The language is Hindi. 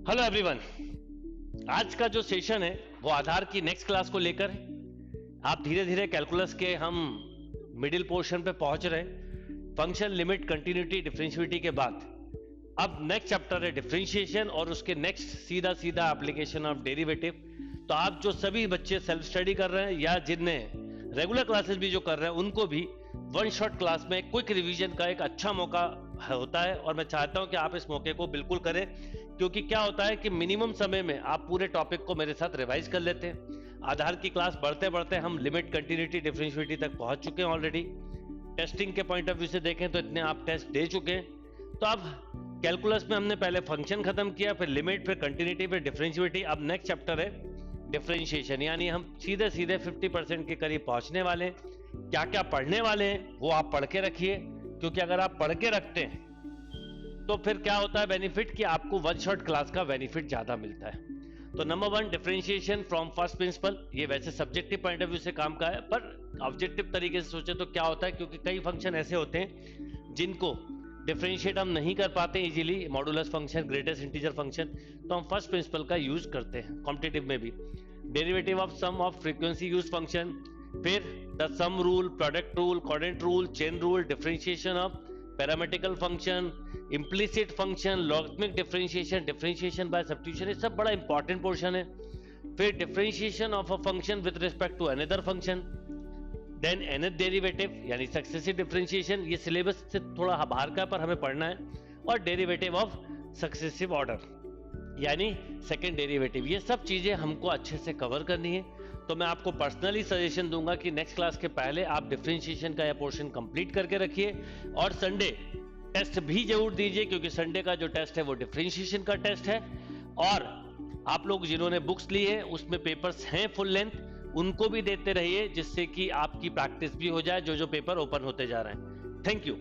Hello everyone. आज का जो सेशन है वो आधार की नेक्स्ट क्लास को लेकर है। आप धीरे धीरे कैलकुलस के हम मिडिल पोर्शन पे पहुंच रहे हैं। फंक्शन, लिमिट, कंटिन्यूटी, डिफरेंशिएबिलिटी के बाद अब नेक्स्ट चैप्टर है डिफरेंशिएशन और उसके नेक्स्ट सीधा सीधा एप्लीकेशन ऑफ डेरिवेटिव। तो आप जो सभी बच्चे सेल्फ स्टडी कर रहे हैं या जिनने रेगुलर क्लासेस भी जो कर रहे हैं उनको भी वन शॉट क्लास में क्विक रिवीजन का एक अच्छा मौका होता है और मैं चाहता हूं कि आप इस मौके को बिल्कुल करें, क्योंकि क्या होता है कि मिनिमम समय में आप पूरे टॉपिक को मेरे साथ रिवाइज कर लेते हैं। आधार की क्लास बढ़ते बढ़ते हम लिमिट, कंटिन्यूटी, डिफरेंशिएबिलिटी तक पहुंच चुके हैं ऑलरेडी। टेस्टिंग के पॉइंट ऑफ व्यू से देखें तो इतने आप टेस्ट दे चुके हैं। तो अब कैलकुलस में हमने पहले फंक्शन खत्म किया, फिर लिमिट, फिर कंटिन्यूटी, फिर डिफरेंशिएबिलिटी। अब नेक्स्ट चैप्टर है डिफरेंशिएशन, यानी हम सीधे सीधे 50% के करीब पहुंचने वाले हैं। क्या क्या पढ़ने वाले हैं वो आप पढ़ के रखिए, क्योंकि अगर आप पढ़ के रखते हैं तो फिर क्या होता है बेनिफिट कि आपको वन शॉट क्लास का बेनिफिट ज्यादा मिलता है। तो number 1, differentiation from first principle. ये वैसे सब्जेक्टिव पॉइंट ऑफ व्यू से काम का है, पर ऑब्जेक्टिव तरीके से सोचे तो क्या होता है, क्योंकि कई फंक्शन ऐसे होते हैं जिनको डिफरेंशिएट हम नहीं कर पाते easily, modulus function, greatest integer function, तो हम फर्स्ट प्रिंसिपल का यूज करते हैं कॉम्पिटिटिव में भी। Derivative of sum of frequency use function, फिर the sum rule, product rule, coordinate rule, chain rule, differentiation of parametrical function, implicit function, logarithmic differentiation, differentiation by substitution, ये सब बड़ा इंपॉर्टेंट पोर्शन है। फिर differentiation of a function with respect to another function, then nth derivative यानी सक्सेसिव डिफरेंशिएशन, ये सिलेबस से थोड़ा बाहर का पर हमें पढ़ना है। और डेरिवेटिव ऑफ सक्सेसिव ऑर्डर यानी सेकंड डेरिवेटिव, ये सब चीजें हमको अच्छे से कवर करनी है। तो मैं आपको पर्सनली सजेशन दूंगा कि नेक्स्ट क्लास के पहले आप डिफरेंशिएशन का यह पोर्शन कंप्लीट करके रखिए और संडे टेस्ट भी जरूर दीजिए, क्योंकि संडे का जो टेस्ट है वो डिफरेंशिएशन का टेस्ट है। और आप लोग जिन्होंने बुक्स ली है उसमें पेपर्स हैं फुल लेंथ, उनको भी देते रहिए, जिससे कि आपकी प्रैक्टिस भी हो जाए जो जो पेपर ओपन होते जा रहे हैं। Thank you.